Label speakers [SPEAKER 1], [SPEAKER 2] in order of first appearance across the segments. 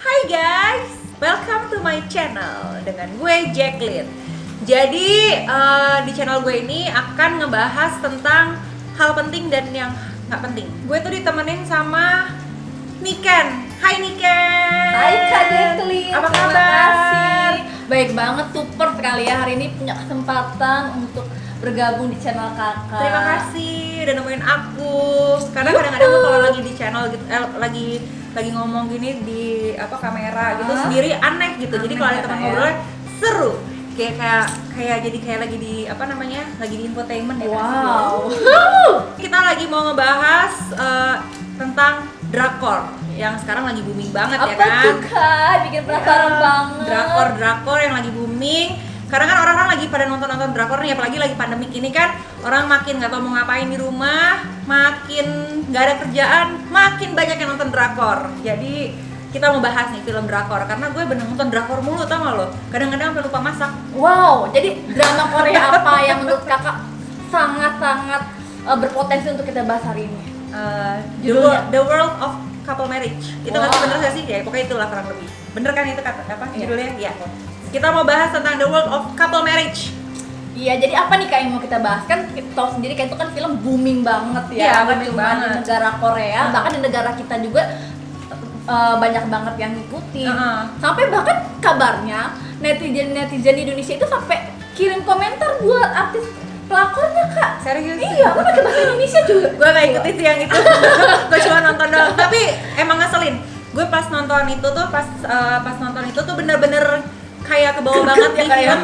[SPEAKER 1] Hai guys, welcome to my channel dengan gue Jacqueline. Jadi di channel gue ini akan ngebahas tentang hal penting dan yang nggak penting. Gue tuh ditemenin sama Niken. Hai Niken.
[SPEAKER 2] Hai Kak Jacqueline.
[SPEAKER 1] Apa
[SPEAKER 2] Terima
[SPEAKER 1] kabar?
[SPEAKER 2] kasih. Baik banget, super sekali ya hari ini punya kesempatan untuk bergabung di channel kakak.
[SPEAKER 1] Terima kasih udah nemuin aku. Karena kadang-kadang gue kalau lagi di channel gitu, lagi ngomong gini di kamera gitu sendiri aneh gitu. Jadi kalau ada teman ngobrol seru. Kayak jadi kayak lagi di lagi di infotainment ya.
[SPEAKER 2] Wow.
[SPEAKER 1] Kita lagi mau ngebahas tentang drakor yang sekarang lagi booming banget ya
[SPEAKER 2] Apa
[SPEAKER 1] kan?
[SPEAKER 2] tuh Kak? Bikin penasaran banget.
[SPEAKER 1] Drakor yang lagi booming. Karena kan orang-orang lagi pada nonton drakor nih, apalagi lagi pandemik ini kan, orang makin nggak tahu mau ngapain di rumah, makin nggak ada kerjaan, makin banyak yang nonton drakor. Jadi kita mau bahas nih film drakor, karena gue bener nonton drakor mulu, tau gak lo? Kadang-kadang sampai lupa masak.
[SPEAKER 2] Wow, jadi drama Korea apa yang menurut kakak sangat-sangat berpotensi untuk kita bahas hari ini? Judulnya?
[SPEAKER 1] The World of Couple Marriage. Itu nggak
[SPEAKER 2] Wow.
[SPEAKER 1] sih, bener nggak sih? Ya pokoknya itulah kurang lebih. Bener kan itu kata apa judulnya? Iya. Kita mau bahas tentang The World of Couple Marriage.
[SPEAKER 2] Iya, jadi apa nih Kak yang mau kita bahas? Kan kita tahu sendiri kan itu kan film booming banget ya.
[SPEAKER 1] Iya,
[SPEAKER 2] Nggak
[SPEAKER 1] booming
[SPEAKER 2] cuma
[SPEAKER 1] banget.
[SPEAKER 2] di negara Korea, bahkan di negara kita juga banyak banget yang ngikutin. Sampai bahkan kabarnya netizen Indonesia itu sampai kirim komentar buat artis pelakornya Kak.
[SPEAKER 1] Serius?
[SPEAKER 2] Iya, kan pakai bahasa Indonesia juga.
[SPEAKER 1] Gue gak ikutin sih yang itu. Gue cuma nonton doang. Tapi emang ngeselin. Gue pas nonton itu tuh bener-bener kayak kebawa banget di
[SPEAKER 2] ya,
[SPEAKER 1] film,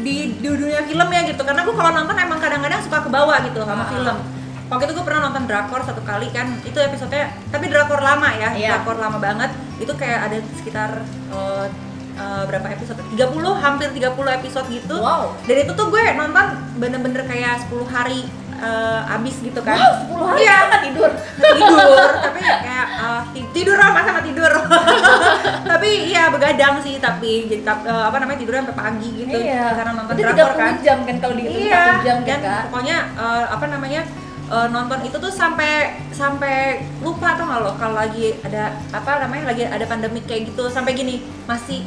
[SPEAKER 1] di dunia film ya gitu. Karena gue kalau nonton emang kadang-kadang suka kebawa gitu sama film. Waktu itu gue pernah nonton drakor satu kali kan, itu episodenya, tapi drakor lama ya, drakor lama banget. Itu kayak ada sekitar berapa episode? 30, hampir 30 episode gitu.
[SPEAKER 2] Wow.
[SPEAKER 1] Dan itu tuh gue nonton bener-bener kayak 10 hari abis gitu kan.
[SPEAKER 2] Wow, 10 hari
[SPEAKER 1] Iya,
[SPEAKER 2] nggak tidur.
[SPEAKER 1] tapi kayak tidur sama tidur. Tapi iya begadang sih, tapi jadi tidurnya sampai pagi gitu.
[SPEAKER 2] Iya.
[SPEAKER 1] Karena nonton
[SPEAKER 2] Itu
[SPEAKER 1] drakor kan.
[SPEAKER 2] 30 jam kan kalau dihitung
[SPEAKER 1] Iya,
[SPEAKER 2] 1 jam kan
[SPEAKER 1] dan
[SPEAKER 2] Kak.
[SPEAKER 1] pokoknya nonton itu tuh sampai lupa tuh nggak lo kalau lagi ada lagi ada pandemik kayak gitu, sampai gini masih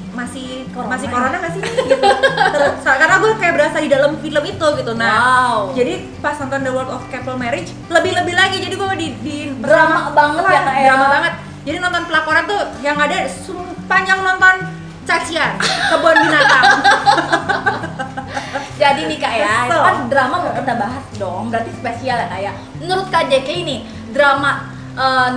[SPEAKER 1] corona nggak sih gitu. Terus, karena gue kayak berasa di dalam film itu gitu. Nah,
[SPEAKER 2] Wow.
[SPEAKER 1] jadi pas nonton The World of Couple Marriage lebih lagi, jadi gue di
[SPEAKER 2] Drama banget ya, Kak, ya.
[SPEAKER 1] drama banget. Jadi nonton pelakoran tuh yang ada panjang nonton cacian kebun binatang.
[SPEAKER 2] Jadi nih Kak ya,
[SPEAKER 1] Kesel.
[SPEAKER 2] itu kan drama mau kita bahas dong, berarti spesial ya Kak ya. Menurut Kak Jacqueline nih, drama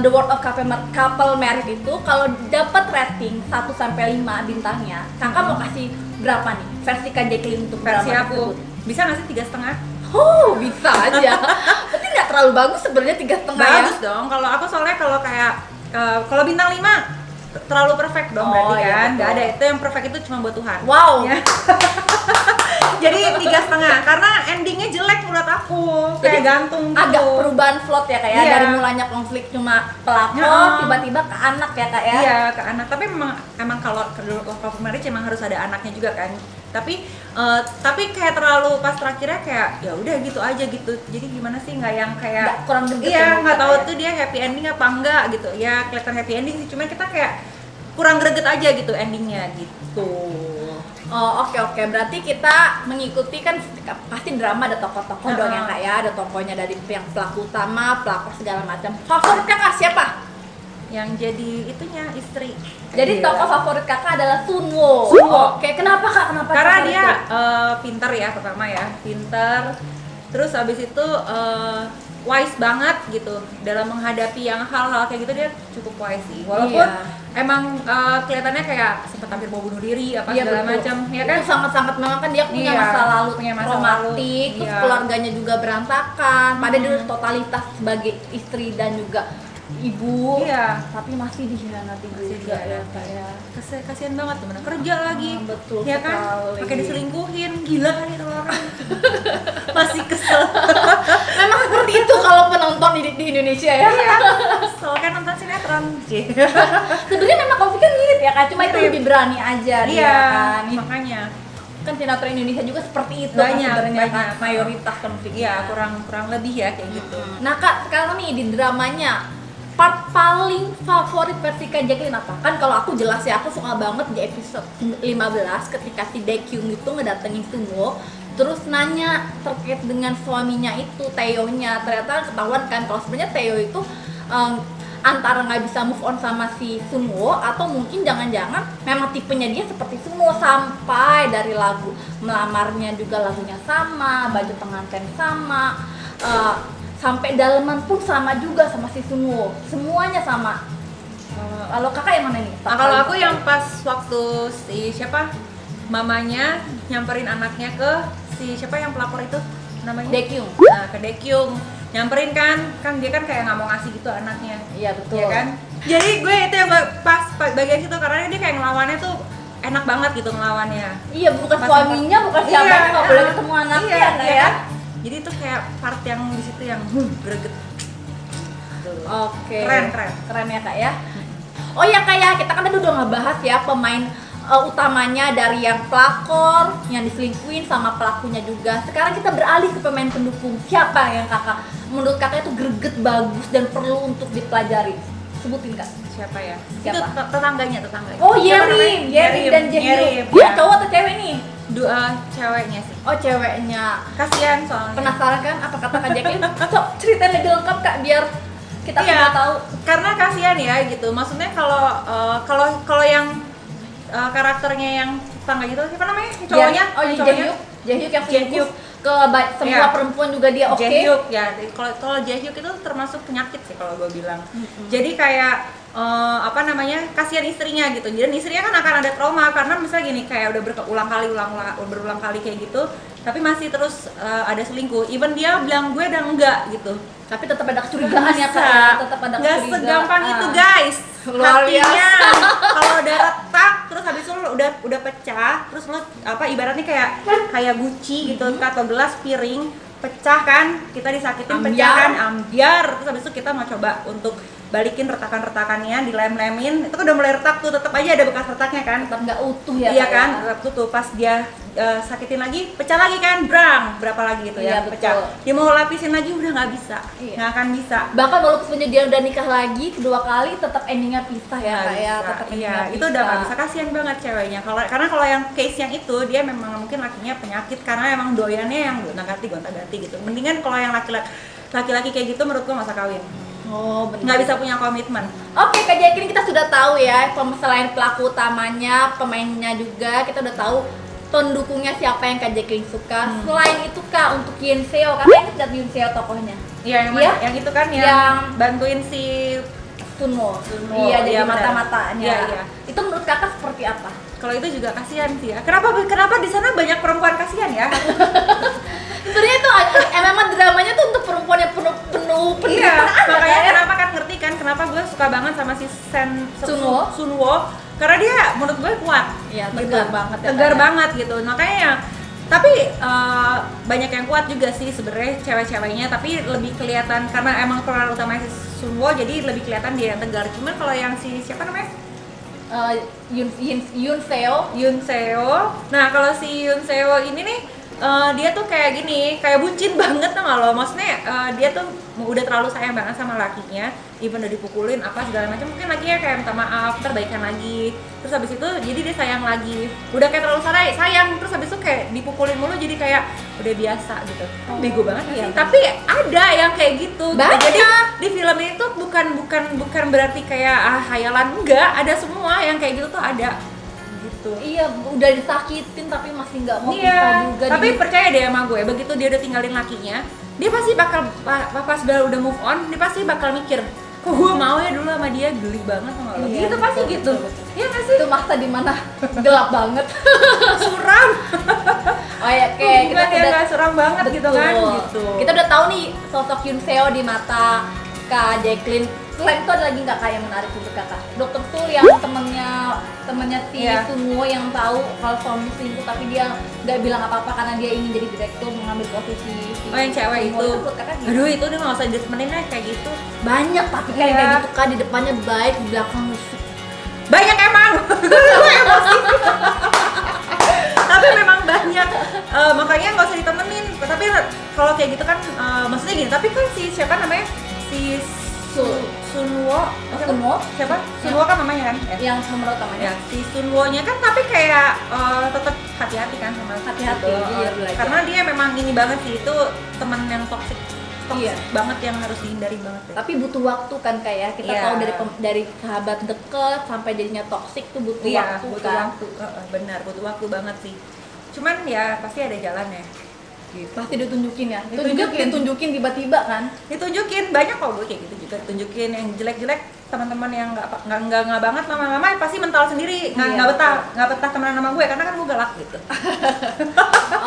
[SPEAKER 2] The World of Couple Marriage itu kalau dapat rating 1 sampai 5 bintangnya, Kakak mau kasih berapa nih versi Kak Jacqueline untuk
[SPEAKER 1] Versi
[SPEAKER 2] drama
[SPEAKER 1] aku
[SPEAKER 2] tersebut?
[SPEAKER 1] bisa nggak sih 3,5?
[SPEAKER 2] Oh, bisa aja. Berarti nggak terlalu bagus sebenarnya 3,5 ya?
[SPEAKER 1] Bagus dong. Kalau aku soalnya kalau kayak kalau bintang 5 terlalu perfect dong,
[SPEAKER 2] Oh,
[SPEAKER 1] berarti
[SPEAKER 2] iya,
[SPEAKER 1] kan.
[SPEAKER 2] betul.
[SPEAKER 1] Nggak ada, itu yang perfect itu cuma buat Tuhan.
[SPEAKER 2] Wow.
[SPEAKER 1] Ya. Jadi 3,5 karena endingnya jelek menurut aku. Kayak
[SPEAKER 2] Jadi,
[SPEAKER 1] gantung gitu.
[SPEAKER 2] Agak perubahan plot ya Kak ya,
[SPEAKER 1] Iya.
[SPEAKER 2] dari mulanya konflik cuma pelakor,
[SPEAKER 1] Ya.
[SPEAKER 2] tiba-tiba ke anak ya Kak ya?
[SPEAKER 1] Iya, ke anak. Tapi emang kalau couple marriage emang harus ada anaknya juga kan. Tapi kayak terlalu pas terakhirnya kayak ya udah gitu aja gitu. Jadi gimana sih, nggak yang kayak
[SPEAKER 2] Nggak, kurang greget ya
[SPEAKER 1] iya,
[SPEAKER 2] menurut
[SPEAKER 1] nggak tahu
[SPEAKER 2] Kakak ya?
[SPEAKER 1] tuh dia happy ending apa enggak gitu. Ya kelihatan happy ending sih, cuman kita kayak kurang greget aja gitu endingnya gitu.
[SPEAKER 2] Oh, oke. Berarti kita mengikuti kan pasti drama ada tokoh-tokoh dong ya Kak ya, ada tokohnya dari yang pelaku utama, pelakor segala macam. Favorit Kakak siapa?
[SPEAKER 1] Yang jadi itunya istri.
[SPEAKER 2] Jadi
[SPEAKER 1] Iya.
[SPEAKER 2] tokoh favorit Kakak adalah Sunwo.
[SPEAKER 1] Sunwo.
[SPEAKER 2] Oke, kenapa Kak? Kenapa?
[SPEAKER 1] Karena
[SPEAKER 2] favorit
[SPEAKER 1] dia
[SPEAKER 2] itu?
[SPEAKER 1] pinter ya, pertama ya, pinter. Terus abis itu wise banget gitu dalam menghadapi yang hal-hal kayak gitu, dia cukup wise sih. Walaupun emang kelihatannya kayak sempat hampir mau bunuh diri apa
[SPEAKER 2] Iya,
[SPEAKER 1] segala
[SPEAKER 2] betul.
[SPEAKER 1] macam, ya kan?
[SPEAKER 2] Itu sangat-sangat memang kan dia punya
[SPEAKER 1] Iya,
[SPEAKER 2] masa lalu
[SPEAKER 1] punya masa
[SPEAKER 2] traumatik,
[SPEAKER 1] lalu,
[SPEAKER 2] terus
[SPEAKER 1] iya.
[SPEAKER 2] keluarganya juga berantakan. Padahal dia totalitas sebagai istri dan juga ibu.
[SPEAKER 1] Iya.
[SPEAKER 2] Tapi masih dikhianati juga ya Kak ya.
[SPEAKER 1] Kasian banget temen kerja lagi,
[SPEAKER 2] Betul
[SPEAKER 1] ya kan?
[SPEAKER 2] sekali.
[SPEAKER 1] Pakai diselingkuhin, gila kali itu orang. Masih kesel.
[SPEAKER 2] Memang seperti itu kalau penonton di Indonesia ya.
[SPEAKER 1] Iya, kesel kan nonton sinetron sih.
[SPEAKER 2] Sebenarnya memang konfliknya mirip ya Kak, cuma itu
[SPEAKER 1] Mirip.
[SPEAKER 2] lebih berani aja dia
[SPEAKER 1] Iya,
[SPEAKER 2] kan.
[SPEAKER 1] makanya.
[SPEAKER 2] Kan sinetron Indonesia juga seperti itu kan
[SPEAKER 1] Banyak,
[SPEAKER 2] sebenarnya kan,
[SPEAKER 1] banyak.
[SPEAKER 2] mayoritas konfliknya.
[SPEAKER 1] Iya, kurang lebih ya kayak gitu.
[SPEAKER 2] Nah Kak, sekarang nih di dramanya part paling favorit versi Kak Jacqueline apa? Kan kalau aku jelas ya, aku suka banget di episode 15 ketika si Daekyung itu ngedatengin Sunwoo terus nanya terkait dengan suaminya itu, Taeyo-nya. Ternyata ketahuan kan kalau sebenarnya Taeyo itu antara nggak bisa move on sama si Sunwoo atau mungkin jangan-jangan memang tipenya dia seperti Sunwoo, sampai dari lagu melamarnya juga lagunya sama, baju pengantin sama, sampai daleman pun sama juga sama si Sunwoo, semuanya sama. Kalau kakak yang mana nih?
[SPEAKER 1] Nah, kalau aku yang pas waktu si siapa mamanya nyamperin anaknya ke si siapa yang pelapor itu namanya
[SPEAKER 2] Daekyung.
[SPEAKER 1] Nah, ke Daekyung nyamperin kan dia kan kayak nggak mau ngasih gitu anaknya.
[SPEAKER 2] Iya betul.
[SPEAKER 1] Ya kan? Jadi gue itu yang pas bagian situ karena dia kayak ngelawannya tuh enak banget gitu ngelawannya.
[SPEAKER 2] Iya, bukan
[SPEAKER 1] Pas
[SPEAKER 2] suaminya, bukan siapa nggak boleh ketemu anaknya
[SPEAKER 1] iya,
[SPEAKER 2] nggak
[SPEAKER 1] iya
[SPEAKER 2] ya?
[SPEAKER 1] kan? Jadi itu kayak part yang di situ yang greget. Tuh.
[SPEAKER 2] Oke.
[SPEAKER 1] Keren
[SPEAKER 2] Ya kak ya. Oh ya kak ya, kita kan tadi udah ngebahas ya pemain utamanya dari yang pelakor, yang diselingkuhin sama pelakunya juga. Sekarang kita beralih ke pemain pendukung. Siapa yang kakak menurut kakak itu greget, bagus dan perlu untuk dipelajari? Sebutin kak.
[SPEAKER 1] Siapa ya?
[SPEAKER 2] Siapa?
[SPEAKER 1] Itu tetangganya.
[SPEAKER 2] Oh
[SPEAKER 1] Siapa namanya?
[SPEAKER 2] Yerim dan
[SPEAKER 1] Yerim,
[SPEAKER 2] Jaehyuk. Dia
[SPEAKER 1] ya.
[SPEAKER 2] cowok atau cewek nih?
[SPEAKER 1] Ceweknya sih.
[SPEAKER 2] Oh ceweknya.
[SPEAKER 1] Kasihan soalnya.
[SPEAKER 2] Penasaran kan apa kata Kak Jacqueline? Sok ceritain lebih lengkap kak biar kita
[SPEAKER 1] Iya,
[SPEAKER 2] semua tahu.
[SPEAKER 1] karena kasihan ya gitu. Maksudnya kalau yang karakternya yang tetangga gitu siapa namanya? Cowoknya?
[SPEAKER 2] Oh iya,
[SPEAKER 1] Cowoknya?
[SPEAKER 2] Jaehyuk yang selingkuh
[SPEAKER 1] Jaehyuk.
[SPEAKER 2] ke semua
[SPEAKER 1] Iya.
[SPEAKER 2] perempuan juga dia oke.
[SPEAKER 1] Jaehyuk ya. Kalau Jaehyuk itu termasuk penyakit sih kalau gue bilang. Jadi kayak kasihan istrinya gitu. Jadi istrinya kan akan ada trauma karena misalnya gini kayak udah berulang kali kayak gitu, tapi masih terus ada selingkuh. Even dia bilang gue udah enggak gitu.
[SPEAKER 2] Tapi tetap ada kecurigaan ya kak. Tetap ada
[SPEAKER 1] Nggak
[SPEAKER 2] kecurigaan.
[SPEAKER 1] segampang itu guys.
[SPEAKER 2] Luar
[SPEAKER 1] Hatinya kalau udah retak terus habis itu lo udah pecah, terus lo ibaratnya kayak guci gitu atau gelas piring pecah kan, kita disakitin pecah kan, ambiar. Terus habis itu kita mau coba untuk balikin retakan-retakannya, dilem-lemin, itu kan udah mulai retak tuh, tetap aja ada bekas retaknya kan,
[SPEAKER 2] Tetap nggak utuh ya.
[SPEAKER 1] iya
[SPEAKER 2] Kak,
[SPEAKER 1] kan,
[SPEAKER 2] ya?
[SPEAKER 1] tetap tuh pas dia sakitin lagi, pecah lagi kan, brang, berapa lagi gitu
[SPEAKER 2] Iya,
[SPEAKER 1] ya, pecah.
[SPEAKER 2] betul.
[SPEAKER 1] Dia mau lapisin lagi udah nggak bisa,
[SPEAKER 2] Iya.
[SPEAKER 1] nggak akan bisa.
[SPEAKER 2] Bahkan walaupun sebenarnya dia udah nikah lagi kedua kali, tetap endingnya pisah ya
[SPEAKER 1] Nggak
[SPEAKER 2] kak ya.
[SPEAKER 1] bisa.
[SPEAKER 2] Tetap
[SPEAKER 1] Iya,
[SPEAKER 2] endingnya
[SPEAKER 1] itu udah nggak bisa, kasihan banget ceweknya. Karena kalau yang case yang itu dia memang mungkin lakinya penyakit karena emang doyannya yang gonta-ganti gitu. Mendingan kalau yang laki-laki kayak gitu menurut gua nggak usah kawin.
[SPEAKER 2] Oh benar.
[SPEAKER 1] Nggak bisa punya komitmen.
[SPEAKER 2] Oke Kak Jacqueline, kita sudah tahu ya selain pelaku utamanya, pemainnya juga kita udah tahu pendukungnya siapa yang Kak Jacqueline suka. Selain itu Kak, untuk Yoon Seo, Kakak ingat nggak Yoon Seo tokohnya?
[SPEAKER 1] Iya,
[SPEAKER 2] Iya?
[SPEAKER 1] yang itu kan yang
[SPEAKER 2] Yang
[SPEAKER 1] bantuin si
[SPEAKER 2] Sunwoo.
[SPEAKER 1] Sunwoo,
[SPEAKER 2] Iya, jadi
[SPEAKER 1] iya, benar.
[SPEAKER 2] mata-matanya.
[SPEAKER 1] Iya, iya.
[SPEAKER 2] Itu menurut Kakak seperti apa?
[SPEAKER 1] kalau itu juga kasihan sih ya. Kenapa di sana banyak perempuan kasihan ya?
[SPEAKER 2] Sebenarnya itu memang dramanya tuh untuk perempuan yang penuh
[SPEAKER 1] Iya,
[SPEAKER 2] penderitaan
[SPEAKER 1] makanya
[SPEAKER 2] ya.
[SPEAKER 1] kenapa kan ngerti kan kenapa gue suka banget sama si
[SPEAKER 2] Sunwoo.
[SPEAKER 1] Sunwoo karena dia menurut gue kuat.
[SPEAKER 2] Iya,
[SPEAKER 1] gitu.
[SPEAKER 2] tegar banget ya,
[SPEAKER 1] Tegar
[SPEAKER 2] Kak, ya.
[SPEAKER 1] banget gitu. Makanya tapi banyak yang kuat juga sih sebenarnya cewek-ceweknya, tapi lebih kelihatan karena emang peran utamanya si Sunwoo jadi lebih kelihatan dia yang tegar. Cuman kalau yang si siapa namanya?
[SPEAKER 2] Yoon Seo.
[SPEAKER 1] Yoon Seo. Nah, kalau si Yoon Seo ini nih dia tuh kayak gini, kayak bucin banget tau gak lo? Maksudnya dia tuh udah terlalu sayang banget sama lakinya, even udah dipukulin apa segala macam, mungkin lakinya kayak minta maaf, terbaikan lagi. Terus habis itu jadi dia sayang lagi. Udah kayak terlalu sayang, terus habis itu kayak dipukulin mulu jadi kayak udah biasa gitu. Bego banget
[SPEAKER 2] iya,
[SPEAKER 1] sih. Tapi ada yang kayak gitu.
[SPEAKER 2] Banyak.
[SPEAKER 1] Jadi di film ini tuh bukan berarti kayak hayalan, enggak, ada semua yang kayak gitu tuh ada. Gitu.
[SPEAKER 2] Iya, udah disakitin tapi masih nggak mau pisah
[SPEAKER 1] Iya,
[SPEAKER 2] juga.
[SPEAKER 1] tapi percaya deh sama gue, begitu dia udah tinggalin lakinya, dia pasti bakal pas udah move on, dia pasti bakal mikir, kok gue mau ya dulu sama dia, geli banget sama lo.
[SPEAKER 2] Iya,
[SPEAKER 1] Gitu pasti
[SPEAKER 2] betul,
[SPEAKER 1] gitu.
[SPEAKER 2] betul.
[SPEAKER 1] Iya nggak sih?
[SPEAKER 2] Itu masa di mana gelap banget.
[SPEAKER 1] Suram.
[SPEAKER 2] Oh ya, oke, kita
[SPEAKER 1] Bukan yang
[SPEAKER 2] sudah
[SPEAKER 1] nggak suram banget gitu kan,
[SPEAKER 2] betul.
[SPEAKER 1] gitu.
[SPEAKER 2] Kita udah tahu nih sosok Yoon Seo di mata Kak Jacqueline. Selain itu ada lagi nggak Kak yang menarik untuk Kakak? Dr. Sul yang temennya si
[SPEAKER 1] Iya.
[SPEAKER 2] Sunwoo yang tahu kalau suami selingkuh tapi dia nggak bilang apa-apa karena dia ingin jadi direktur mengambil posisi si
[SPEAKER 1] Oh yang cewek
[SPEAKER 2] Sunwoo.
[SPEAKER 1] itu,
[SPEAKER 2] menurut Kakak gimana?
[SPEAKER 1] aduh itu dia nggak usah ditemenin lah kayak gitu.
[SPEAKER 2] Banyak tapi kayak
[SPEAKER 1] Iya.
[SPEAKER 2] gitu Kak, di depannya baik, di belakang musuh.
[SPEAKER 1] Banyak emang. Gue emosi. Tapi memang banyak, makanya nggak usah ditemenin. Tapi kalau kayak gitu kan, maksudnya gini. Tapi kan si siapa namanya si Sunwo,
[SPEAKER 2] Sunwo?
[SPEAKER 1] siapa? Sunwo kan namanya kan?
[SPEAKER 2] Yang pemeran utamanya.
[SPEAKER 1] Ya, si Sunwo-nya kan tapi kayak tetap hati-hati kan sama
[SPEAKER 2] Hati-hati,
[SPEAKER 1] gitu.
[SPEAKER 2] dia belajar.
[SPEAKER 1] Karena dia memang ini banget sih, itu teman yang toxic
[SPEAKER 2] Iya.
[SPEAKER 1] banget yang harus dihindari banget deh.
[SPEAKER 2] Tapi butuh waktu kan kayak kita
[SPEAKER 1] Iya.
[SPEAKER 2] tahu dari sahabat deket sampai jadinya toksik tuh butuh
[SPEAKER 1] Iya,
[SPEAKER 2] waktu
[SPEAKER 1] butuh
[SPEAKER 2] kan.
[SPEAKER 1] waktu. Benar, butuh waktu banget sih. Cuman ya pasti ada jalannya. Gitu.
[SPEAKER 2] Pasti ditunjukin ya. Itu juga
[SPEAKER 1] Ditunjukin.
[SPEAKER 2] ditunjukin tiba-tiba kan.
[SPEAKER 1] Ditunjukin banyak kok gue kayak gitu juga, tunjukin yang jelek-jelek, teman-teman yang nggak banget lama-lama pasti mental sendiri,
[SPEAKER 2] Iya,
[SPEAKER 1] nggak betah temenan sama gue karena kan gue galak gitu.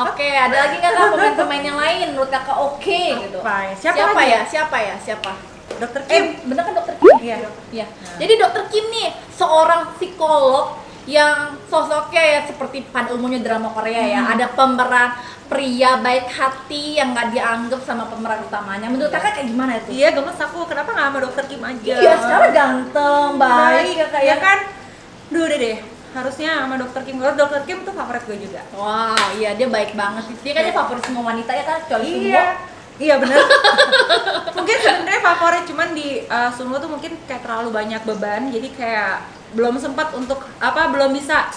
[SPEAKER 2] Oke, ada lagi nggak kak pemain-pemain yang lain menurut kakak oke gitu?
[SPEAKER 1] Apa ya? Siapa
[SPEAKER 2] Siapa
[SPEAKER 1] lagi?
[SPEAKER 2] ya? Siapa?
[SPEAKER 1] Dokter Kim.
[SPEAKER 2] Bener kan dokter Kim?
[SPEAKER 1] Iya.
[SPEAKER 2] Iya. Jadi dokter Kim nih seorang psikolog yang sosoknya ya seperti pada umumnya drama Korea ya. Ada pemeran pria baik hati yang nggak dianggap sama pemeran utamanya. Menurut kakak kayak gimana itu?
[SPEAKER 1] Iya, gemes aku. Kenapa nggak sama Dokter Kim aja?
[SPEAKER 2] Iya, sekarang ganteng, baik kakak
[SPEAKER 1] ya
[SPEAKER 2] ya.
[SPEAKER 1] kan? Duh, udah deh. Harusnya sama Dokter Kim. Kalau Dokter Kim tuh favorit gue juga.
[SPEAKER 2] Wow, iya dia baik banget sih. Dia kayaknya favorit semua wanita ya kan, kecuali
[SPEAKER 1] Iya.
[SPEAKER 2] semua.
[SPEAKER 1] Iya bener. Mungkin sebenarnya favorit, cuman di Sunwo tuh mungkin kayak terlalu banyak beban, jadi kayak belum sempat untuk belum bisa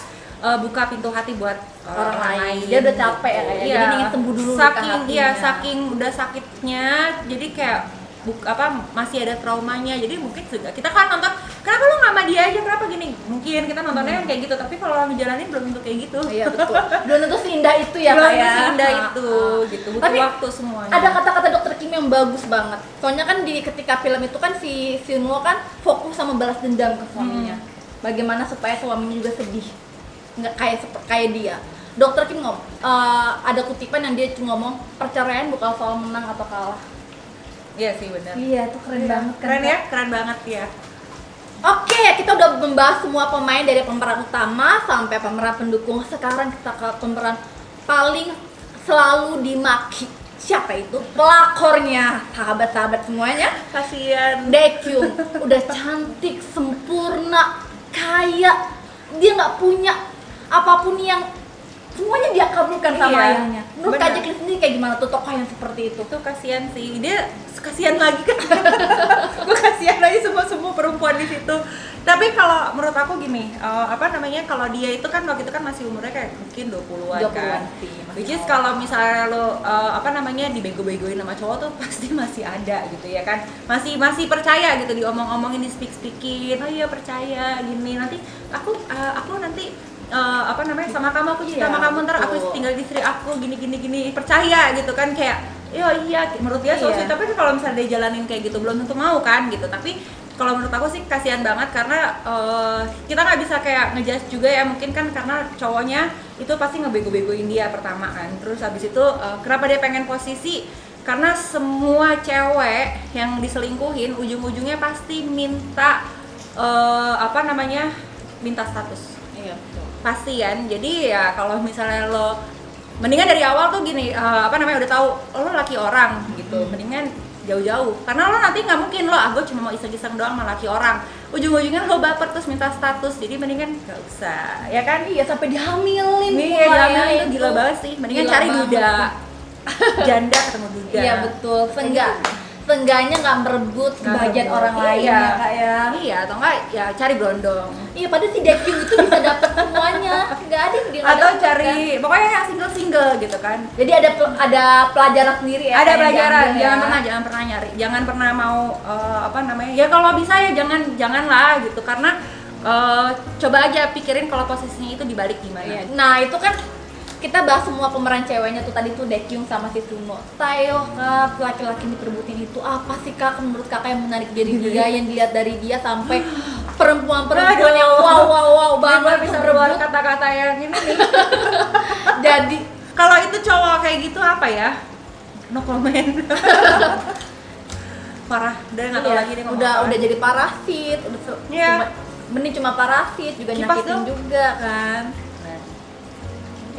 [SPEAKER 1] buka pintu hati buat
[SPEAKER 2] Orang lain. Dia udah capek ya kayak.
[SPEAKER 1] Iya.
[SPEAKER 2] Jadi ingin sembuh dulu luka
[SPEAKER 1] Saking
[SPEAKER 2] hatinya.
[SPEAKER 1] saking udah sakitnya, jadi kayak masih ada traumanya. Jadi mungkin juga kita kan nonton, kenapa lu nggak sama dia aja, kenapa gini? Mungkin kita nontonnya yang kayak gitu, tapi kalau ngejalanin belum tentu kayak gitu.
[SPEAKER 2] Iya betul. Belum tentu seindah itu ya
[SPEAKER 1] Belum
[SPEAKER 2] kak ya.
[SPEAKER 1] seindah itu gitu. Butuh
[SPEAKER 2] Tapi
[SPEAKER 1] waktu semuanya.
[SPEAKER 2] ada kata-kata dokter Kim yang bagus banget. Soalnya kan di ketika film itu kan si Sunwo kan fokus sama balas dendam ke suaminya. Bagaimana supaya suaminya juga sedih. Nggak kayak dia. Dokter Kim ada kutipan yang dia ngomong, perceraian bukan soal menang atau kalah.
[SPEAKER 1] Iya sih benar.
[SPEAKER 2] Iya, itu keren banget kan.
[SPEAKER 1] Keren
[SPEAKER 2] Kak?
[SPEAKER 1] ya, keren banget ya.
[SPEAKER 2] Oke, kita udah membahas semua pemain dari pemeran utama sampai pemeran pendukung. Sekarang kita ke pemeran paling selalu dimaki. Siapa itu? Pelakornya, sahabat-sahabat semuanya.
[SPEAKER 1] Kasian.
[SPEAKER 2] Daekyung, udah cantik, sempurna, kaya. Dia nggak punya apapun yang semuanya dia kabulkan sama
[SPEAKER 1] Iya,
[SPEAKER 2] ayahnya. Menurut
[SPEAKER 1] benar.
[SPEAKER 2] Kak Jacqueline sendiri kayak gimana tuh tokoh yang seperti itu?
[SPEAKER 1] Itu kasihan sih. Dia kasihan lagi kan. Gue kasihan lagi semua perempuan di situ. Tapi kalau menurut aku gini, kalau dia itu kan waktu itu kan masih umurnya kayak mungkin 20-an
[SPEAKER 2] 20-an
[SPEAKER 1] kan.
[SPEAKER 2] sih, masih
[SPEAKER 1] Which is
[SPEAKER 2] awal.
[SPEAKER 1] kalau misalnya lo dibego-begoin sama cowok tuh pasti masih ada gitu ya kan. Masih percaya gitu, diomong-omongin, di speak-speakin. Oh iya percaya gini, nanti aku nanti sama kamu, aku jadi
[SPEAKER 2] Iya,
[SPEAKER 1] sama kamu, ntar aku
[SPEAKER 2] betul.
[SPEAKER 1] tinggal di istri aku gini percaya gitu kan, kayak iya menurut dia so sweet.
[SPEAKER 2] Iya.
[SPEAKER 1] Tapi kalau misalnya dia jalanin kayak gitu belum tentu mau kan gitu. Tapi kalau menurut aku sih kasihan banget karena kita nggak bisa kayak ngejudge juga ya, mungkin kan karena cowoknya itu pasti ngebego-begoin dia pertama kan. Terus habis itu kenapa dia pengen posisi, karena semua cewek yang diselingkuhin ujung-ujungnya pasti minta minta status.
[SPEAKER 2] Iya, betul.
[SPEAKER 1] Pasti kan. Jadi ya kalau misalnya lo mendingan dari awal tuh gini, udah tahu lo laki orang gitu, mendingan jauh-jauh, karena lo nanti nggak mungkin gue cuma mau iseng-iseng doang sama laki orang, ujung-ujungnya lo baper terus minta status. Jadi mendingan gak usah, ya kan?
[SPEAKER 2] Iya, sampai dihamilin.
[SPEAKER 1] Iya,
[SPEAKER 2] pula
[SPEAKER 1] dihamilin
[SPEAKER 2] ya,
[SPEAKER 1] itu gila banget sih. Mendingan
[SPEAKER 2] Gila
[SPEAKER 1] cari
[SPEAKER 2] banget.
[SPEAKER 1] duda. Janda ketemu duda.
[SPEAKER 2] Iya betul, seenggaknya nggak merebut kebahagiaan
[SPEAKER 1] merebut.
[SPEAKER 2] orang lain
[SPEAKER 1] Iya.
[SPEAKER 2] ya kak ya.
[SPEAKER 1] Iya, atau enggak ya cari berondong.
[SPEAKER 2] Iya, padahal si Daekyung itu bisa dapat semuanya, nggak ada yang dia nggak
[SPEAKER 1] Atau
[SPEAKER 2] dapet,
[SPEAKER 1] cari
[SPEAKER 2] kan?
[SPEAKER 1] pokoknya yang single gitu kan.
[SPEAKER 2] Jadi ada pelajaran sendiri ya.
[SPEAKER 1] Ada
[SPEAKER 2] kayak
[SPEAKER 1] pelajaran,
[SPEAKER 2] diambil
[SPEAKER 1] jangan pernah nyari, jangan pernah mau ya kalau bisa ya janganlah gitu, karena coba aja pikirin kalau posisinya itu dibalik gimana.
[SPEAKER 2] Iya. Nah itu kan kita bahas semua pemeran ceweknya tuh tadi tuh Daekyung sama si Sunwo. Tayo kak, laki-laki yang diperbutin itu apa sih kak menurut kakak yang menarik dari dia, yang dilihat dari dia sampai perempuan-perempuan yang wow banget
[SPEAKER 1] bisa
[SPEAKER 2] berebut.
[SPEAKER 1] keluar kata-kata yang ini nih.
[SPEAKER 2] Jadi
[SPEAKER 1] Kalau itu cowok kayak gitu apa ya? No comment. Parah, udah nggak tahu
[SPEAKER 2] iya,
[SPEAKER 1] lagi dia ngomong
[SPEAKER 2] udah
[SPEAKER 1] apa.
[SPEAKER 2] jadi parasit,
[SPEAKER 1] Iya.
[SPEAKER 2] mending cuma parasit juga
[SPEAKER 1] Kipas
[SPEAKER 2] nyakitin
[SPEAKER 1] dong.
[SPEAKER 2] juga kan.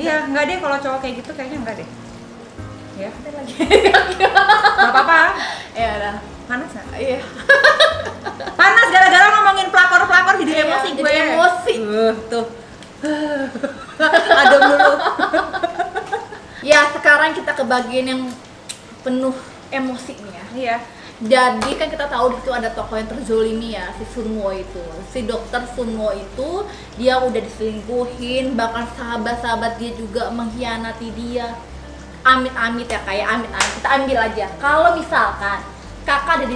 [SPEAKER 1] Iya, nggak deh kalau cowok kayak gitu kayaknya enggak deh. Ya,
[SPEAKER 2] Ada lagi.
[SPEAKER 1] nggak apa-apa.
[SPEAKER 2] Ya udah.
[SPEAKER 1] Panas nggak?
[SPEAKER 2] Iya.
[SPEAKER 1] Panas gara-gara ngomongin pelakor jadi
[SPEAKER 2] Iya,
[SPEAKER 1] emosi
[SPEAKER 2] jadi
[SPEAKER 1] gue.
[SPEAKER 2] emosi.
[SPEAKER 1] Tuh. Adem dulu.
[SPEAKER 2] Ya sekarang kita ke bagian yang penuh emosi nih ya.
[SPEAKER 1] Iya.
[SPEAKER 2] Jadi kan kita tahu di situ ada tokoh yang terzolimi ya, si Sunwo itu. Si dokter Sunwo itu dia udah diselingkuhin, bahkan sahabat-sahabat dia juga mengkhianati dia. Amit-amit ya, kayak amit-amit. Kita ambil aja. Kalau misalkan kakak ada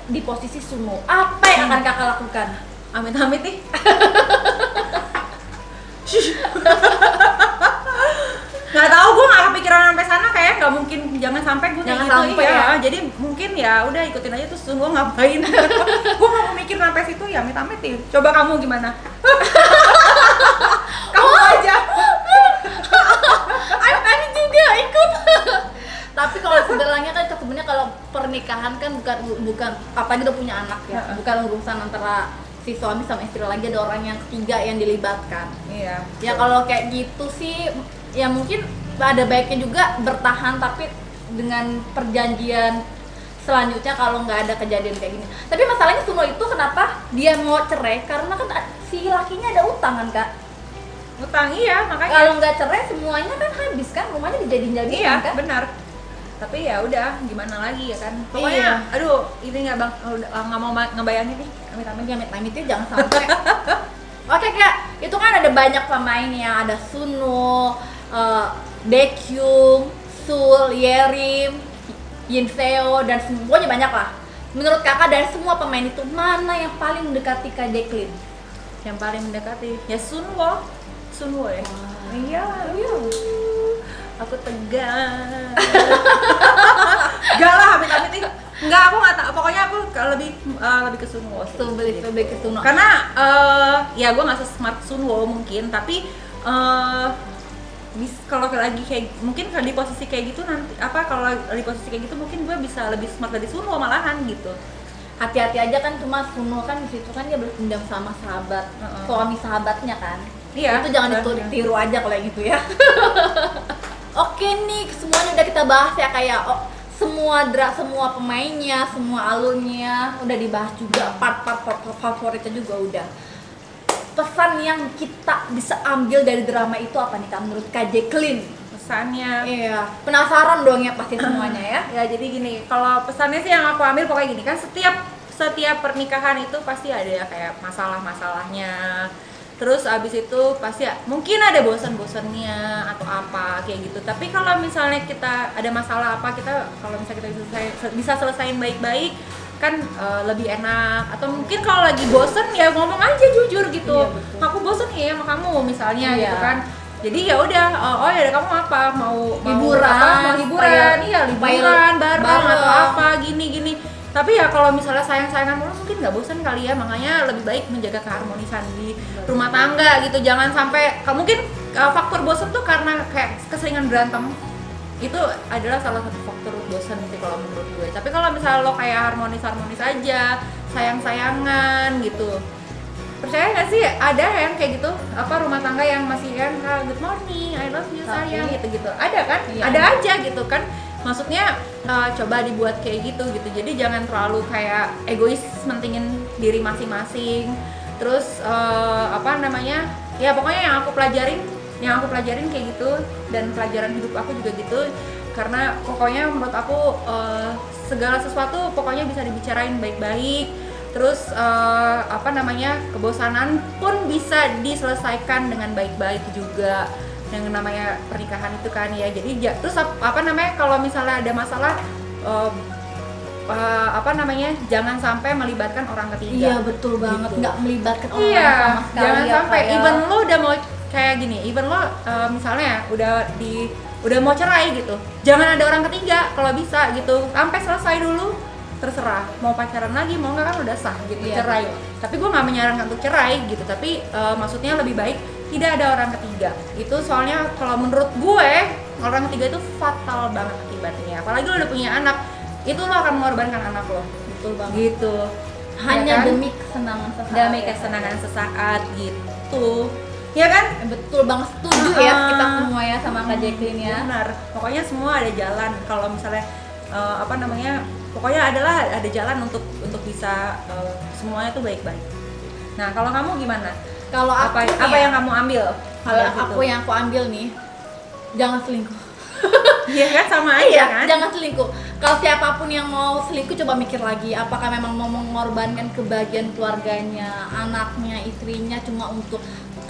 [SPEAKER 2] di posisi Sunwo, apa yang akan kakak lakukan?
[SPEAKER 1] Amit-amit nih. Nggak tahu, gue nggak kepikiran sampai sana, kayak nggak mungkin, jangan sampai gue kayak
[SPEAKER 2] Jangan
[SPEAKER 1] gitu
[SPEAKER 2] sampai ya.
[SPEAKER 1] Jadi mungkin ya udah ikutin aja terus gue ngapain. Gue nggak mau mikir sampai situ ya, amit-amit ya. Coba kamu gimana? Kamu aja.
[SPEAKER 2] Amit-amit juga ikut. Tapi kalau sebenarnya kan sebenarnya kalau pernikahan kan bukan apalagi udah punya anak ya, bukan urusan antara si suami sama istri, lagi ada orang yang ketiga yang dilibatkan.
[SPEAKER 1] Iya.
[SPEAKER 2] Ya kalau kayak gitu sih ya mungkin ada baiknya juga bertahan, tapi dengan perjanjian selanjutnya kalau nggak ada kejadian kayak gini. Tapi masalahnya Sunwo itu kenapa dia mau cerai, karena kan si lakinya ada utang kan Kak.
[SPEAKER 1] Utang, iya, makanya.
[SPEAKER 2] Kalau nggak cerai semuanya kan habis kan, rumahnya dijadiin-jadiin
[SPEAKER 1] Iya,
[SPEAKER 2] kan.
[SPEAKER 1] benar. Tapi ya udah, gimana lagi ya kan. Pokoknya,
[SPEAKER 2] Iya.
[SPEAKER 1] aduh, ini nggak bang, nggak mau ngebayangin nih.
[SPEAKER 2] Amit-amit itu jangan sampai. Oke Kak, itu kan ada banyak pemain yang ada Sunwo, Baekhyun, Sul, Yerim, Yin Seo, dan semuanya banyak lah. Menurut kakak dari semua pemain itu mana yang paling mendekati Kak Jacqueline?
[SPEAKER 1] Yang paling mendekati ya Sunwo ya. Iya. Aku tegang. Enggak lah, amit-amit nih. Enggak, aku nggak tahu. Pokoknya aku lebih ke Sunwo sih.
[SPEAKER 2] Lebih ke Sunwo.
[SPEAKER 1] Karena ya gue nggak se-smart Sunwo mungkin, tapi kalau lagi kayak mungkin kalau di posisi kayak gitu nanti kalau di posisi kayak gitu mungkin gue bisa lebih smart dari Sunwo malahan gitu.
[SPEAKER 2] Hati-hati aja kan, cuma Sunwo kan di situ kan dia berendam sama suami sahabatnya kan.
[SPEAKER 1] Iya.
[SPEAKER 2] Itu jangan ditiru aja kalau yang gitu ya. Oke nih, semuanya udah kita bahas ya, kayak semua pemainnya, semua alurnya udah dibahas juga, part-part favoritnya juga udah. Pesan yang kita bisa ambil dari drama itu apa nih Kak menurut Kak Jacqueline?
[SPEAKER 1] Pesannya.
[SPEAKER 2] Iya, penasaran dong ya pasti semuanya ya.
[SPEAKER 1] Ya jadi gini, kalau pesannya sih yang aku ambil pokoknya gini kan, setiap pernikahan itu pasti ada ya kayak masalah-masalahnya. Terus abis itu pasti mungkin ada bosan-bosannya atau apa kayak gitu. Tapi kalau misalnya kita ada masalah apa, kalau misalnya kita bisa selesaiin baik-baik kan lebih enak. Atau mungkin kalau lagi bosen ya ngomong aja jujur gitu.
[SPEAKER 2] Iya,
[SPEAKER 1] aku bosen ya sama kamu misalnya
[SPEAKER 2] Iya.
[SPEAKER 1] gitu kan. Jadi ya udah, oh ya kamu apa mau
[SPEAKER 2] Liburan,
[SPEAKER 1] liburan, iya liburan bareng
[SPEAKER 2] bareng.
[SPEAKER 1] atau apa gini. Tapi ya kalau misalnya sayang-sayangan mulu mungkin nggak bosan kali ya, makanya lebih baik menjaga keharmonisan di rumah tangga gitu. Jangan sampai mungkin faktor bosan tuh karena kayak keseringan berantem, itu adalah salah satu faktor bosan sih kalau menurut gue. Tapi kalau misalnya lo kayak harmonis aja, sayang-sayangan gitu, percaya nggak sih ada yang kayak gitu, rumah tangga yang masih kan good morning, I love you sayang gitu ada kan.
[SPEAKER 2] Iya.
[SPEAKER 1] Ada aja gitu kan, maksudnya coba dibuat kayak gitu. Jadi jangan terlalu kayak egois mentingin diri masing-masing. Terus ya pokoknya yang aku pelajarin kayak gitu, dan pelajaran hidup aku juga gitu. Karena pokoknya menurut aku segala sesuatu pokoknya bisa dibicarain baik-baik. Terus kebosanan pun bisa diselesaikan dengan baik-baik juga. Yang namanya pernikahan itu kan ya. Jadi terus kalau misalnya ada masalah jangan sampai melibatkan orang ketiga.
[SPEAKER 2] Iya betul banget,
[SPEAKER 1] Gitu.
[SPEAKER 2] nggak melibatkan orang
[SPEAKER 1] Iya,
[SPEAKER 2] sama sekali.
[SPEAKER 1] jangan
[SPEAKER 2] ya,
[SPEAKER 1] sampai
[SPEAKER 2] Kak, ya.
[SPEAKER 1] even lo udah mau kayak gini, even lo misalnya udah mau cerai gitu, jangan ada orang ketiga kalau bisa gitu, sampai selesai dulu. Terserah mau pacaran lagi mau nggak kan udah sah gitu.
[SPEAKER 2] Iya,
[SPEAKER 1] cerai
[SPEAKER 2] betul.
[SPEAKER 1] Tapi gue nggak menyarankan untuk cerai gitu, tapi maksudnya lebih baik tidak ada orang ketiga itu. Soalnya kalau menurut gue orang ketiga itu fatal banget akibatnya, apalagi lo udah punya anak, itu lo akan mengorbankan anak lo.
[SPEAKER 2] Betul banget.
[SPEAKER 1] Gitu,
[SPEAKER 2] Hanya
[SPEAKER 1] ya kan?
[SPEAKER 2] demi kesenangan sesaat.
[SPEAKER 1] Demi kesenangan sesaat gitu, ya kan?
[SPEAKER 2] Betul banget, setuju ya kita semua ya sama Kak Jacqueline ya.
[SPEAKER 1] Benar, pokoknya semua ada jalan. Kalau misalnya pokoknya ada jalan untuk bisa semuanya tuh baik-baik. Nah kalau kamu gimana?
[SPEAKER 2] Kalau
[SPEAKER 1] Apa yang kamu ambil?
[SPEAKER 2] kalau
[SPEAKER 1] dari situ?
[SPEAKER 2] aku yang aku ambil nih, jangan selingkuh.
[SPEAKER 1] Iya kan, sama aja
[SPEAKER 2] Iya,
[SPEAKER 1] kan?
[SPEAKER 2] jangan selingkuh. Kalau siapapun yang mau selingkuh coba mikir lagi, apakah memang mau mengorbankan kebahagiaan keluarganya, anaknya, istrinya cuma untuk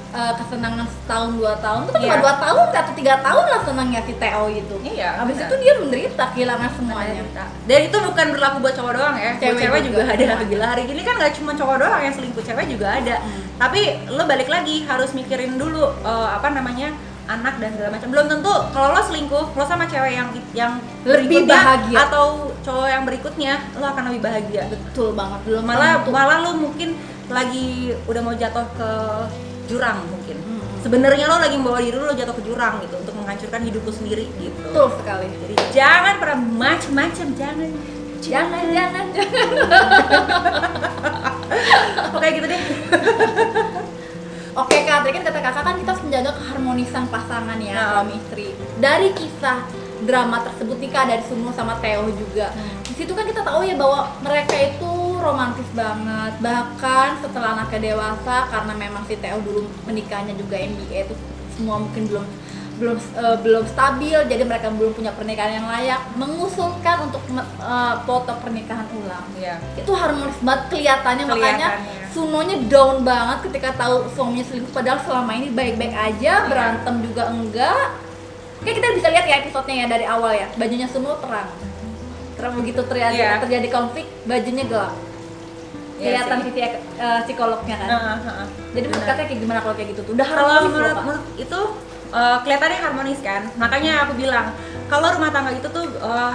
[SPEAKER 2] kesenangan setahun 2 tahun. Itu kan cuma 2 tahun atau 3 tahun lah senangnya si Theo itu.
[SPEAKER 1] Iya,
[SPEAKER 2] Habis
[SPEAKER 1] benar.
[SPEAKER 2] itu dia menderita, kehilangan semuanya.
[SPEAKER 1] Dan itu bukan berlaku buat cowok doang ya, buat cewek juga ada.
[SPEAKER 2] juga.
[SPEAKER 1] Gila, hari ini kan nggak cuma cowok doang yang selingkuh, cewek juga ada. Tapi lo balik lagi harus mikirin dulu anak dan segala macam. Belum tentu kalau lo selingkuh, lo sama cewek yang
[SPEAKER 2] Lebih
[SPEAKER 1] berikutnya
[SPEAKER 2] bahagia.
[SPEAKER 1] atau cowok yang berikutnya, lo akan lebih bahagia.
[SPEAKER 2] Betul banget. Belum
[SPEAKER 1] Malah lo mungkin lagi udah mau jatuh ke jurang mungkin. Sebenarnya lo lagi membawa diri lo jatuh ke jurang gitu untuk menghancurkan hidup lo sendiri gitu.
[SPEAKER 2] betul sekali.
[SPEAKER 1] Jadi jangan pernah macem-macem, jangan.
[SPEAKER 2] Jangan.
[SPEAKER 1] Oke gitu deh.
[SPEAKER 2] Oke Kak, tadi kan kata kakak kan kita harus menjaga keharmonisan pasangan ya, suami istri. Dari kisah drama tersebut nih Kak, dari Sunu sama Theo juga. Di situ kan kita tahu ya bahwa mereka itu romantis banget. Bahkan setelah anaknya dewasa, karena memang si Theo dulu menikahnya juga MBA itu semua mungkin belum stabil, jadi mereka belum punya pernikahan yang layak, mengusulkan untuk foto pernikahan ulang.
[SPEAKER 1] Iya.
[SPEAKER 2] Itu harmonis banget kelihatannya, makanya Sunonya down banget ketika tahu suaminya selingkuh, padahal selama ini baik-baik aja, berantem juga enggak. Kayak kita bisa lihat ya episodenya ya dari awal ya, bajunya Suno terang. Terus begitu terjadi konflik, bajunya gelap. Kelihatan sisi psikolognya kan. Jadi menurut kakak kayak gimana kalau kayak gitu tuh? Udah harmonis loh Pak.
[SPEAKER 1] Menurut itu kelihatannya harmonis kan, makanya aku bilang kalau rumah tangga itu tuh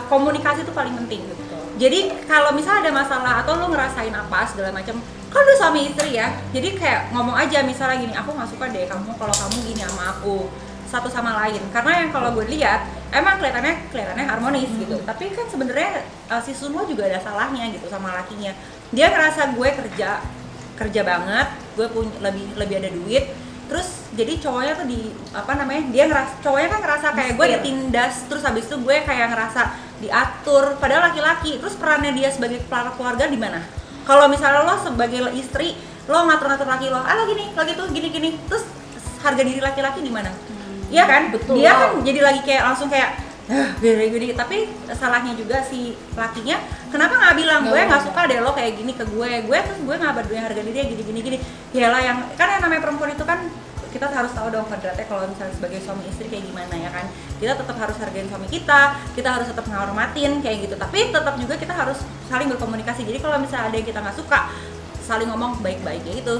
[SPEAKER 1] komunikasi itu paling penting gitu. Jadi kalau misalnya ada masalah atau lo ngerasain apa segala macam, kan udah suami istri ya, jadi kayak ngomong aja misalnya gini, aku nggak suka deh kamu kalau kamu gini sama aku, satu sama lain. Karena yang kalau gue lihat emang kelihatannya harmonis gitu, tapi kan sebenarnya si Sunwo juga ada salahnya gitu sama lakinya. Dia ngerasa gue kerja banget, gue punya lebih ada duit. Terus jadi cowoknya tuh cowoknya kan ngerasa kayak gue ditindas, terus habis itu gue kayak ngerasa diatur, padahal laki-laki. Terus perannya dia sebagai kepala keluarga di mana? Kalau misalnya lo sebagai istri, lo ngatur-ngatur laki lo, lagi tuh gini-gini, terus harga diri laki-laki di mana? Iya kan?
[SPEAKER 2] Betul.
[SPEAKER 1] Dia kan jadi lagi kayak langsung kayak gede-gede, tapi salahnya juga si lakinya. Kenapa nggak bilang gue nggak suka deh lo kayak gini ke gue terus gue nggak berdua harga diri gini. Yalah, yang namanya perempuan itu kan kita harus tahu dong kodratnya kalau misalnya sebagai suami istri kayak gimana ya kan. Kita tetap harus hargain suami kita harus tetap menghormatin kayak gitu, tapi tetap juga kita harus saling berkomunikasi. Jadi kalau misalnya ada yang kita nggak suka, saling ngomong baik-baik ya itu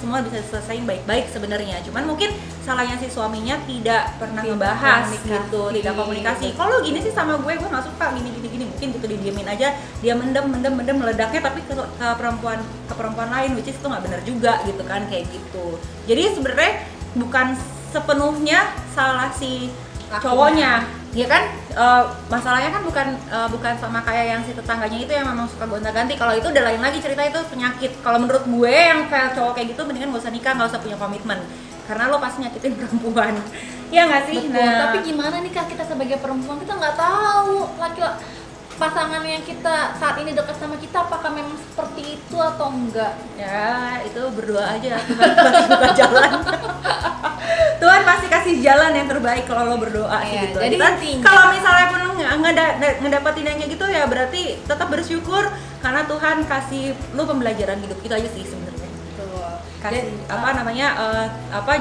[SPEAKER 1] semua bisa diselesaikan baik-baik sebenarnya. Cuman mungkin salahnya si suaminya tidak pernah ngebahas gitu, tidak komunikasi. Kalau gini sih sama gue nggak suka gini mungkin gitu didiemin aja, dia mendem meledaknya tapi ke perempuan lain, which is itu nggak benar juga gitu kan, kayak gitu. Jadi sebenarnya bukan sepenuhnya salah si cowoknya, ya kan? Masalahnya kan bukan sama kayak yang si tetangganya itu yang memang suka gonta-ganti. Kalau itu udah lain lagi cerita, itu penyakit. Kalau menurut gue yang kayak cowok kayak gitu mendingan gak usah nikah, gak usah punya komitmen, karena lo pasti nyakitin perempuan. Iya nggak sih?
[SPEAKER 2] Betul. Tapi gimana nih Kak, kita sebagai perempuan kita nggak tahu pasangan yang kita saat ini dekat sama kita apakah memang seperti itu atau enggak.
[SPEAKER 1] Ya itu berdoa aja, Tuhan pasti buka jalan. Tuhan pasti kasih jalan yang terbaik kalau lo berdoa gitu.
[SPEAKER 2] Jadi
[SPEAKER 1] kalau misalnya pun ngedapetin yang kayak gitu, ya berarti tetap bersyukur karena Tuhan kasih lo pembelajaran hidup. Itu aja sih sebenarnya. Kasih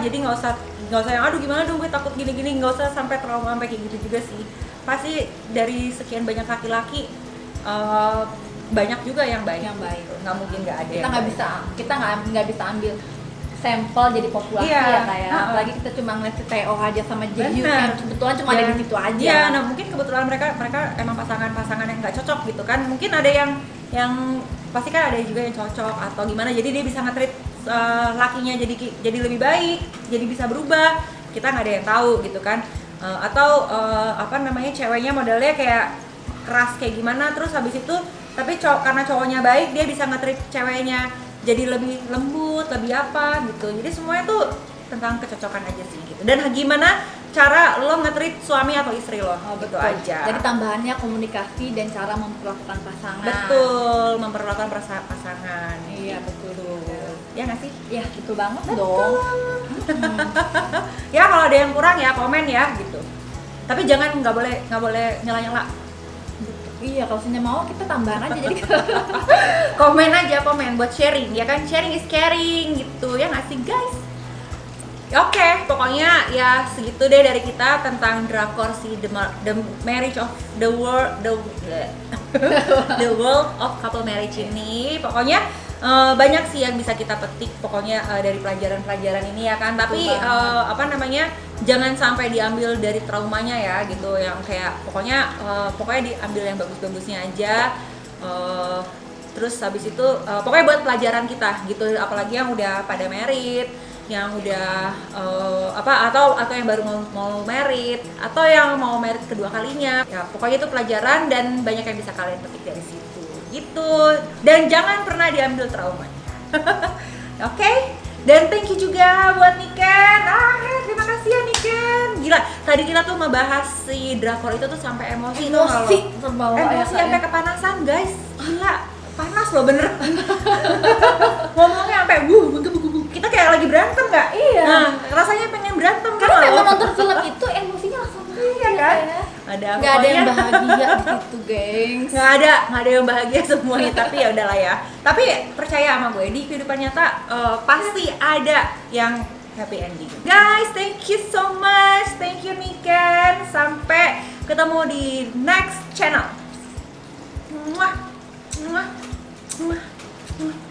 [SPEAKER 1] jadi nggak usah yang aduh gimana dong gue takut gini nggak usah sampai trauma sampai kayak gitu juga sih. Pasti dari sekian banyak laki-laki banyak juga yang baik. Nggak mungkin nggak ada.
[SPEAKER 2] Kita nggak bisa ambil sampel jadi populasi ya kayak. Apalagi kita cuma ngeliat si Theo aja sama Jeju yang kebetulan cuma ada di situ aja.
[SPEAKER 1] Iya, nah mungkin kebetulan mereka emang pasangan yang nggak cocok gitu kan. Mungkin ada yang pasti kan ada juga yang cocok atau gimana. Jadi dia bisa nge-treat lakinya jadi lebih baik, jadi bisa berubah. Kita nggak ada yang tahu gitu kan. Ceweknya modelnya kayak keras kayak gimana, terus habis itu tapi karena cowoknya baik, dia bisa nge-treat ceweknya jadi lebih lembut, lebih apa gitu. Jadi semuanya tuh tentang kecocokan aja sih gitu. Dan gimana cara lo nge-treat suami atau istri lo, gitu aja.
[SPEAKER 2] Jadi tambahannya komunikasi dan cara memperlakukan pasangan.
[SPEAKER 1] Betul, memperlakukan pasangan.
[SPEAKER 2] Iya betul.
[SPEAKER 1] Ya nggak sih?
[SPEAKER 2] Ya betul banget dong.
[SPEAKER 1] Ya kalau ada yang kurang ya komen ya gitu. Tapi nggak boleh nyala-nyala.
[SPEAKER 2] Iya, kalau misalnya mau kita tambahan aja jadi.
[SPEAKER 1] Komen aja, komen buat sharing ya kan, sharing is caring gitu ya nggak sih guys. Oke, pokoknya ya segitu deh dari kita tentang drakor si the marriage of the world the world of couple marriage ini. Pokoknya banyak sih yang bisa kita petik pokoknya dari pelajaran-pelajaran ini ya kan. Tapi apa namanya, jangan sampai diambil dari traumanya ya gitu, yang kayak pokoknya diambil yang bagus-bagusnya aja. Terus habis itu pokoknya buat pelajaran kita gitu, apalagi yang udah pada married, yang udah atau yang baru mau married, atau yang mau married kedua kalinya ya, pokoknya itu pelajaran dan banyak yang bisa kalian petik dari situ gitu, dan jangan pernah diambil traumanya. Oke? Dan thank you juga buat Niken. Terima kasih ya Niken. Gila, tadi kita tuh ngebahas si drakor itu tuh sampai emosi tuh,
[SPEAKER 2] terbawa
[SPEAKER 1] emosi sampai kepanasan guys. Gila, panas loh bener. Ngomongnya sampai kita kayak lagi berantem nggak?
[SPEAKER 2] Iya.
[SPEAKER 1] Nah, rasanya pengen berantem
[SPEAKER 2] karena
[SPEAKER 1] kan
[SPEAKER 2] memang
[SPEAKER 1] lo.
[SPEAKER 2] nonton film itu emosinya langsung
[SPEAKER 1] Iya kan?
[SPEAKER 2] Nggak ada yang bahagia di situ, gengs.
[SPEAKER 1] Nggak ada yang bahagia semuanya, tapi ya udahlah ya. Tapi percaya sama gue, di kehidupan nyata pasti ada yang happy ending. Guys, thank you so much. Thank you Niken. Sampai ketemu di next channel. Muah. Muah. Muah. Muah.